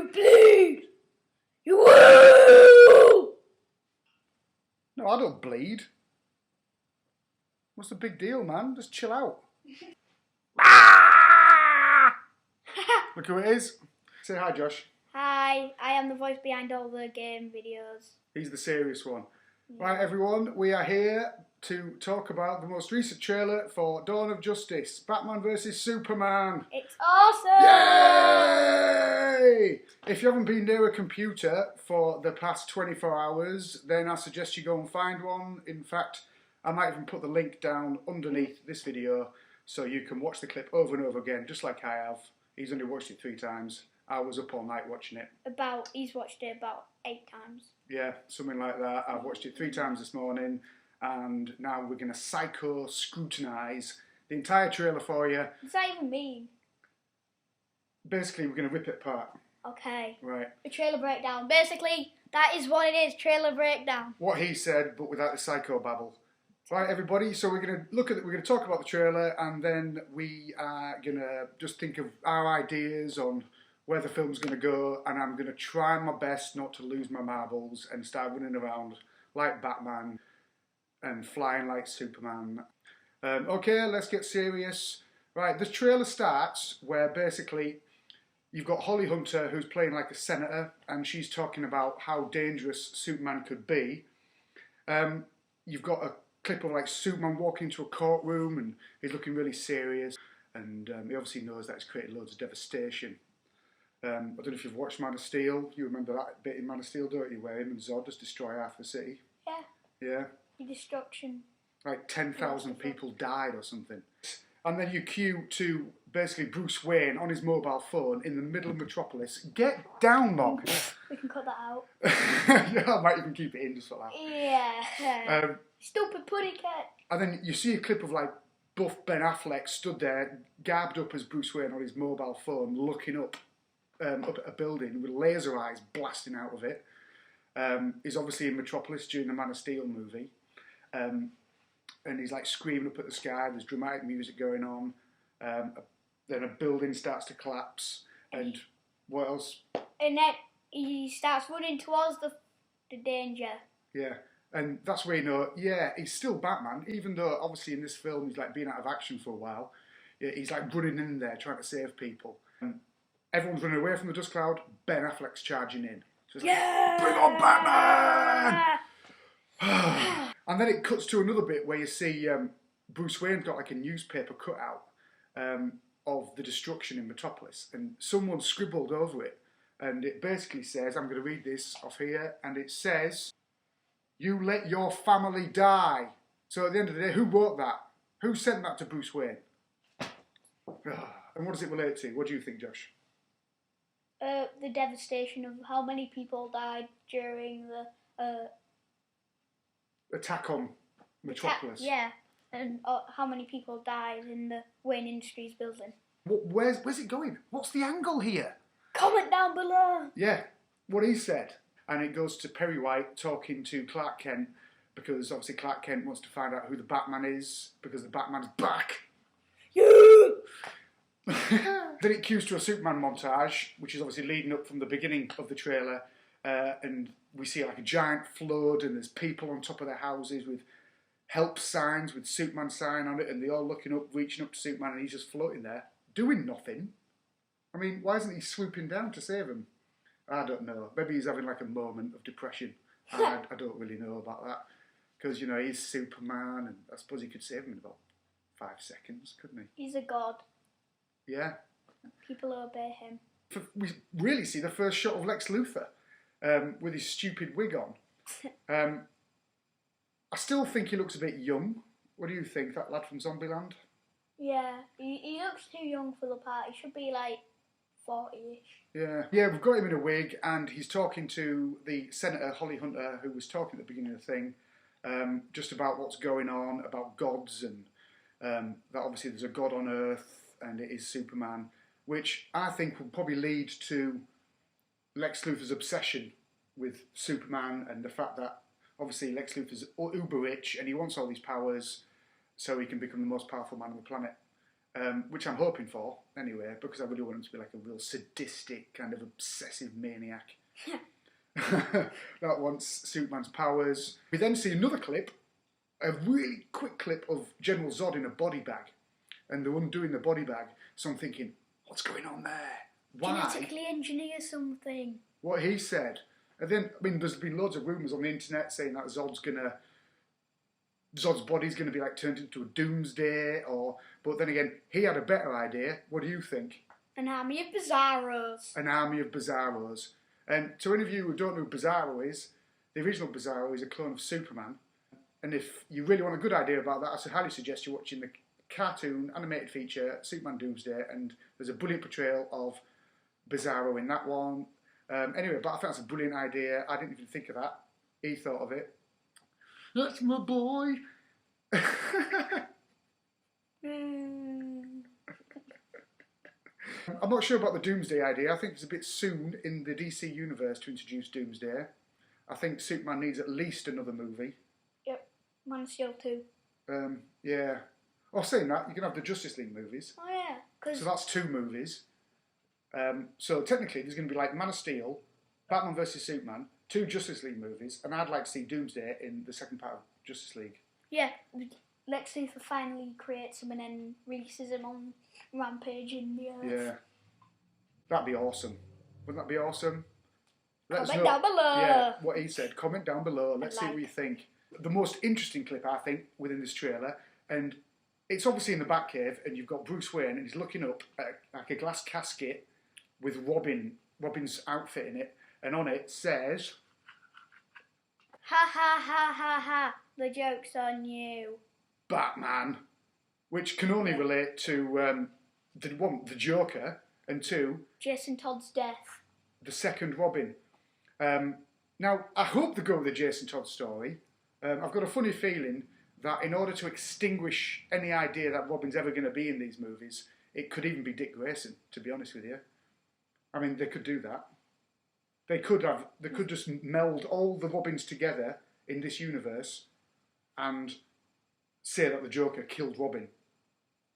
you bleed, you will! No, I don't bleed. What's the big deal, man? Just chill out. Look who it is. Say hi, Josh. Hi, I am the voice behind all the game videos. He's the serious one. Yeah. Right, everyone, we are here to talk about the most recent trailer for Dawn of Justice, Batman vs Superman. It's awesome! Yay! If you haven't been near a computer for the past 24 hours, then I suggest you go and find one. In fact, I might even put the link down underneath this video so you can watch the clip over and over again, just like I have. He's only watched it 3 times. I was up all night watching it. He's watched it about 8 times. Yeah, something like that. I've watched it 3 times this morning, and now we're going to psycho-scrutinise the entire trailer for you. What does that even mean? Basically, we're going to rip it apart. Okay. Right. A trailer breakdown. Basically, that is what it is, trailer breakdown. What he said, but without the psycho babble. Right, everybody, so we're going to talk about the trailer, and then we are going to just think of our ideas on where the film's going to go, and I'm going to try my best not to lose my marbles and start running around like Batman and flying like Superman. Okay, let's get serious. Right, the trailer starts where basically you've got Holly Hunter, who's playing like a senator, and she's talking about how dangerous Superman could be. You've got a clip of like Superman walking into a courtroom, and he's looking really serious, and he obviously knows that he's created loads of devastation. I don't know if you've watched Man of Steel. You remember that bit in Man of Steel, don't you, where him and Zod just destroy half the city? Yeah. Yeah. The destruction. Like 10,000 people died or something. And then you cue to basically Bruce Wayne on his mobile phone in the middle of Metropolis. Get down, Mog! We can cut that out. Yeah, I might even keep it in just for that. Yeah. Stupid putty cat. And then you see a clip of like buff Ben Affleck stood there, garbed up as Bruce Wayne on his mobile phone, looking up at a building with laser eyes blasting out of it. He's obviously in Metropolis during the Man of Steel movie. And he's like screaming up at the sky. There's dramatic music going on. Then a building starts to collapse. And what else? And then he starts running towards the danger. Yeah. And that's where you know, yeah, he's still Batman, even though obviously in this film he's like been out of action for a while. Yeah, he's like running in there trying to save people. Everyone's running away from the dust cloud. Ben Affleck's charging in. So it's like, bring on Batman! And then it cuts to another bit where you see Bruce Wayne got like a newspaper cutout of the destruction in Metropolis, and someone scribbled over it, and it basically says, I'm going to read this off here, and it says, "You let your family die." So at the end of the day, who wrote that? Who sent that to Bruce Wayne? And what does it relate to? What do you think, Josh? The devastation of how many people died during the attack on Metropolis. Yeah, and how many people died in the Wayne Industries building. Where's it going? What's the angle here? Comment down below. Yeah, what he said. And it goes to Perry White talking to Clark Kent, because obviously Clark Kent wants to find out who the Batman is, because the Batman's back. Yeah. Then it cues to a Superman montage, which is obviously leading up from the beginning of the trailer, and we see like a giant flood, and there's people on top of their houses with help signs with Superman sign on it, and they're all looking up, reaching up to Superman, and he's just floating there, doing nothing. I mean, why isn't he swooping down to save him? I don't know. Maybe he's having like a moment of depression. I don't really know about that, because you know he's Superman, and I suppose he could save him in about 5 seconds, couldn't he? He's a god. Yeah. People obey him. We really see the first shot of Lex Luthor with his stupid wig on. I still think he looks a bit young. What do you think, that lad from Zombieland? Yeah, he looks too young for the part. He should be like 40-ish. Yeah, we've got him in a wig, and he's talking to the Senator, Holly Hunter, who was talking at the beginning of the thing, just about what's going on, about gods, and that obviously there's a god on Earth, and it is Superman, which I think will probably lead to Lex Luthor's obsession with Superman, and the fact that obviously Lex Luthor's uber rich, and he wants all these powers so he can become the most powerful man on the planet. which I'm hoping for anyway, because I really want him to be like a real sadistic, kind of obsessive maniac that wants Superman's powers. We then see another clip, a really quick clip of General Zod in a body bag, and they're undoing the body bag. So I'm thinking, what's going on there? Why? Genetically engineer something. What he said. And then, I mean, there's been loads of rumours on the internet saying that Zod's body's gonna be like turned into a doomsday, but then again, he had a better idea. What do you think? An army of Bizarros. An army of Bizarros. And to any of you who don't know who Bizarro is, the original Bizarro is a clone of Superman. And if you really want a good idea about that, I highly suggest you watching the cartoon animated feature Superman Doomsday, and there's a brilliant portrayal of Bizarro in that one. Anyway, but I think that's a brilliant idea. I didn't even think of that. He thought of it. That's my boy. I'm not sure about the Doomsday idea. I think it's a bit soon in the DC universe to introduce Doomsday. I think Superman needs at least another movie. Yep, Man of Steel 2. Yeah. Oh, saying that, you can have the Justice League movies. Oh yeah, So that's 2 movies. So technically there's going to be like Man of Steel, Batman vs Superman, 2 Justice League movies, and I'd like to see Doomsday in the second part of Justice League. Yeah, Lex Luthor finally creates him and then releases him on Rampage in the Earth. Yeah. That'd be awesome. Wouldn't that be awesome? Let us Comment know, down below. Yeah, what he said. Comment down below. Let's see what you think. The most interesting clip, I think, within this trailer, and it's obviously in the Batcave, and you've got Bruce Wayne, and he's looking up at like a glass casket with Robin's outfit in it, and on it says, Ha ha ha ha ha, the joke's on you. Batman, which can only relate to the Joker, and 2, Jason Todd's death. the second Robin. Now, I hope they go with the Jason Todd story. I've got a funny feeling that in order to extinguish any idea that Robin's ever going to be in these movies, it could even be Dick Grayson, to be honest with you. I mean, they could do that. They could just meld all the Robins together in this universe and say that the Joker killed Robin.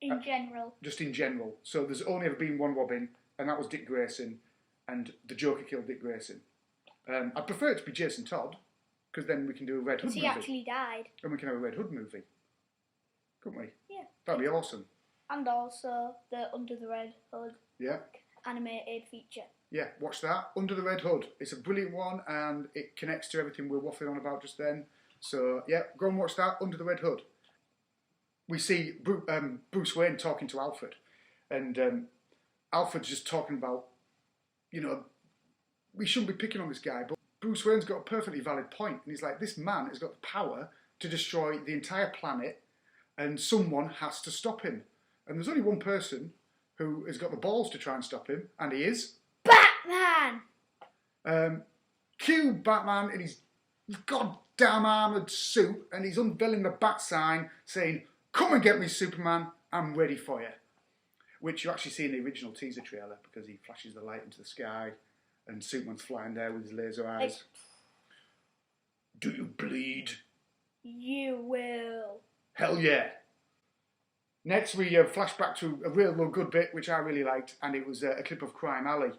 In general. Just in general. So there's only ever been one Robin, and that was Dick Grayson, and the Joker killed Dick Grayson. I'd prefer it to be Jason Todd, because then we can do a Red Hood movie. He actually died. And we can have a Red Hood movie. Couldn't we? Yeah. That'd be awesome. And also the Under the Red Hood Yeah. animated feature. Yeah, watch that. Under the Red Hood. It's a brilliant one, and it connects to everything we're waffling on about just then. So, yeah, go and watch that, Under the Red Hood. We see Bruce Wayne talking to Alfred, and Alfred's just talking about, you know, we shouldn't be picking on this guy, but Bruce Wayne's got a perfectly valid point, and he's like, this man has got the power to destroy the entire planet, and someone has to stop him. And there's only one person who has got the balls to try and stop him, and he is... Batman! Cue Batman in his goddamn armoured suit, and he's unveiling the bat sign saying, come and get me, Superman, I'm ready for you. Which you actually see in the original teaser trailer, because he flashes the light into the sky, and Superman's flying there with his laser eyes. Do you bleed? You will. Hell yeah. Next we flash back to a real good bit, which I really liked, and it was a clip of Crime Alley.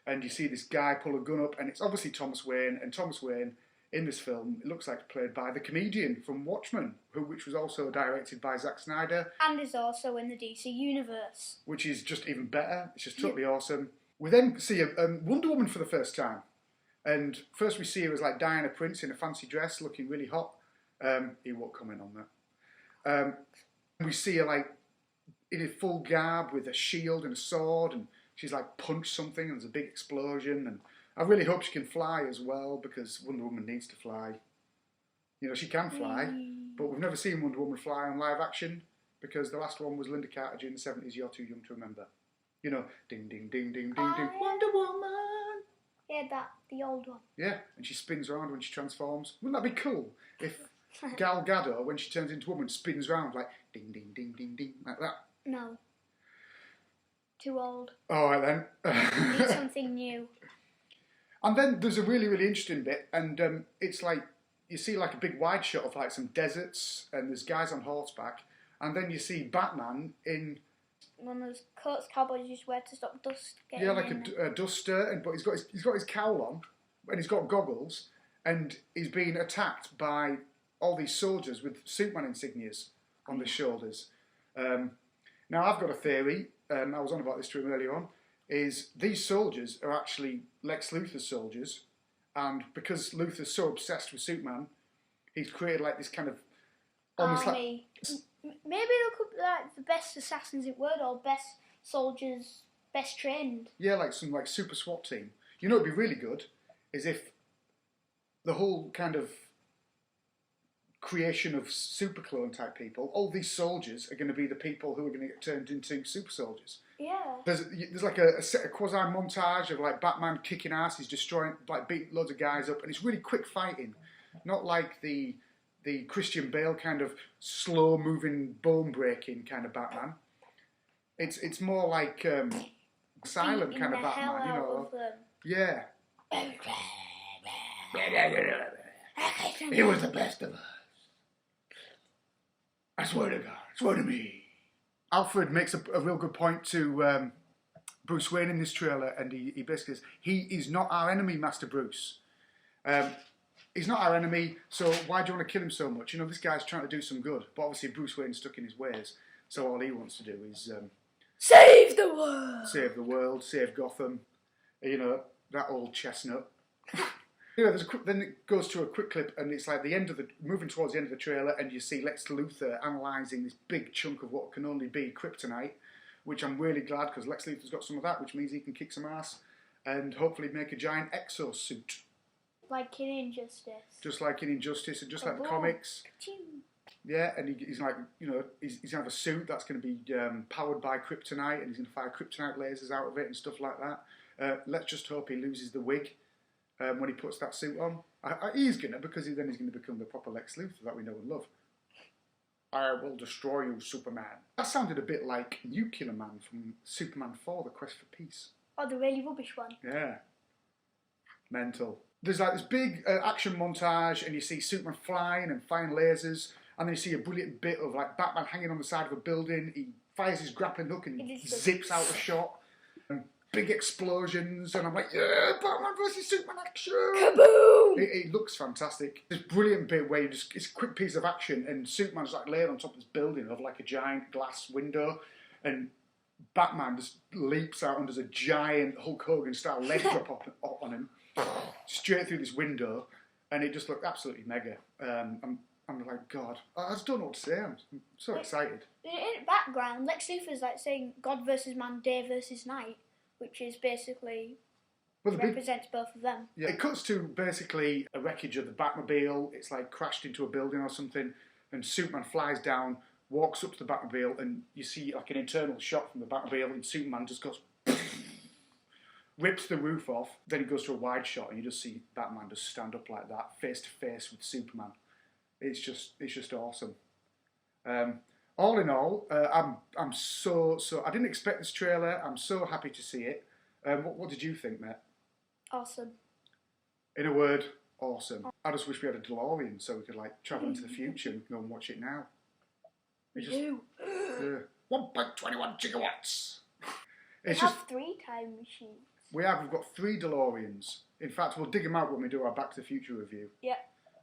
And you see this guy pull a gun up, and it's obviously Thomas Wayne, and Thomas Wayne, in this film, it looks like played by the comedian from Watchmen, which was also directed by Zack Snyder. And is also in the DC universe. Which is just even better. It's just totally awesome. We then see a Wonder Woman for the first time. And first we see her as like Diana Prince in a fancy dress, looking really hot. He won't comment on that. We see her like in a full garb with a shield and a sword, and she's like punched something and there's a big explosion, and I really hope she can fly as well, because Wonder Woman needs to fly. You know, she can fly, but we've never seen Wonder Woman fly on live action, because the last one was Linda Carter during the 70s, You're Too Young to Remember. You know, ding, ding, ding, ding, ding, ding, Wonder Woman! Yeah, the old one. Yeah, and she spins around when she transforms. Wouldn't that be cool if Gal Gadot, when she turns into a woman, spins around like ding, ding, ding, ding, ding, like that? No. Too old. Alright then. Need something new. And then there's a really, really interesting bit, and it's like, you see like a big wide shot of like some deserts, and there's guys on horseback, and then you see Batman in one of those coats cowboys used to wear to stop dust getting Yeah, like in. a duster, but he's got his cowl on, and he's got goggles, and he's being attacked by all these soldiers with Superman insignias on their shoulders. Now, I've got a theory, and I was on about this to him earlier on, is these soldiers are actually Lex Luthor's soldiers, and because Luthor's so obsessed with Superman, he's created like this kind of almost army. Maybe they could be like the best assassins in the world, or best soldiers, best trained. Yeah, like some like super SWAT team. You know, it'd be really good is if the whole kind of creation of super clone type people, all these soldiers are going to be the people who are going to get turned into super soldiers. Yeah. There's like a quasi montage of like Batman kicking ass, he's destroying, like beating loads of guys up, and it's really quick fighting, not like the Christian Bale kind of slow moving, bone breaking kind of Batman. It's more like silent kind of Batman, you know. Yeah. He was the best of us. I swear to God, swear to me. Alfred makes a real good point to Bruce Wayne in this trailer, and he basically says, he is not our enemy, Master Bruce. He's not our enemy, so why do you want to kill him so much? You know, this guy's trying to do some good, but obviously Bruce Wayne's stuck in his ways, so all he wants to do is save the world! Save the world, save Gotham, you know, that old chestnut. You know, then it goes to a quick clip, and it's like moving towards the end of the trailer, and you see Lex Luthor analysing this big chunk of what can only be kryptonite, which I'm really glad, because Lex Luthor's got some of that, which means he can kick some ass, and hopefully make a giant exosuit. Like in Injustice. Just like in Injustice, and just like the comics. Yeah, and he's like, you know, he's going to have a suit that's going to be powered by kryptonite, and he's going to fire kryptonite lasers out of it and stuff like that. Let's just hope he loses the wig. When he puts that suit on. He's going to, because then he's going to become the proper Lex Luthor that we know and love. I will destroy you, Superman. That sounded a bit like Nuclear Man from Superman 4, The Quest for Peace. Oh, the really rubbish one. Yeah. Mental. There's like this big action montage, and you see Superman flying and firing lasers, and then you see a brilliant bit of like Batman hanging on the side of a building. He fires his grappling hook and zips out a shot. Big explosions, and I'm like, yeah, Batman versus Superman action! Kaboom! It looks fantastic. This brilliant bit where it's a quick piece of action, and Superman's like laying on top of this building of like a giant glass window, and Batman just leaps out and does a giant Hulk Hogan style leg drop on him, straight through this window, and it just looked absolutely mega. I'm like, God, I just don't know what to say. I'm so excited. In the background, Lex Luthor's like saying God versus man, day versus night, which is basically represents both of them. Yeah, it cuts to basically a wreckage of the Batmobile. It's like crashed into a building or something, and Superman flies down, walks up to the Batmobile, and you see like an internal shot from the Batmobile, and Superman just goes, rips the roof off. Then he goes to a wide shot, and you just see Batman just stand up like that, face to face with Superman. It's just awesome. All in all, I'm so I didn't expect this trailer. I'm so happy to see it. What did you think, Matt? Awesome. In a word, awesome. I just wish we had a DeLorean so we could like travel into the future and go and watch it now. We do. 1.21 gigawatts. We have 3 time machines. We've got 3 DeLoreans. In fact, we'll dig them out when we do our Back to the Future review. Yeah.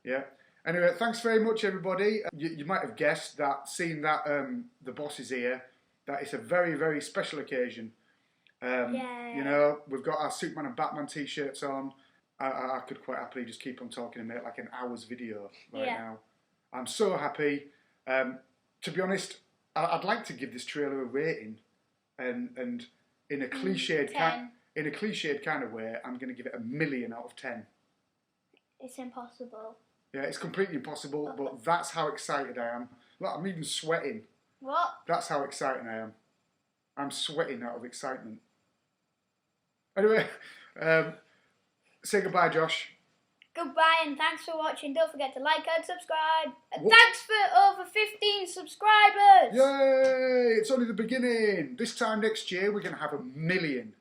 Yeah. Anyway, thanks very much, everybody. You might have guessed that, seeing that the boss is here, that it's a very, very special occasion. Yeah. You know, we've got our Superman and Batman t-shirts on. I could quite happily just keep on talking and make like an hour's video now. I'm so happy. To be honest, I'd like to give this trailer a rating, and in a cliched kind of way, I'm going to give it 1,000,000 out of 10. It's impossible. Yeah, it's completely impossible, but that's how excited I am. Look, I'm even sweating. What? That's how excited I am. I'm sweating out of excitement. Anyway, say goodbye, Josh. Goodbye, and thanks for watching. Don't forget to like and subscribe. And thanks for over 15 subscribers. Yay! It's only the beginning. This time next year, we're going to have 1,000,000.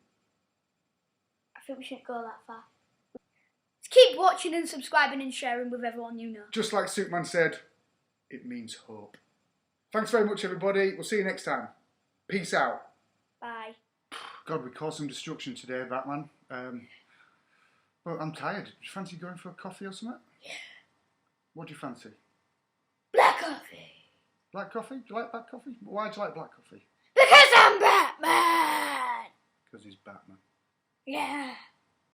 I think we shouldn't go that far. Keep watching and subscribing and sharing with everyone you know. Just like Superman said, it means hope. Thanks very much, everybody. We'll see you next time. Peace out. Bye. God, we caused some destruction today, Batman. Well, I'm tired. Do you fancy going for a coffee or something? Yeah. What do you fancy? Black coffee. Black coffee? Do you like black coffee? Why do you like black coffee? Because I'm Batman! Because he's Batman. Yeah.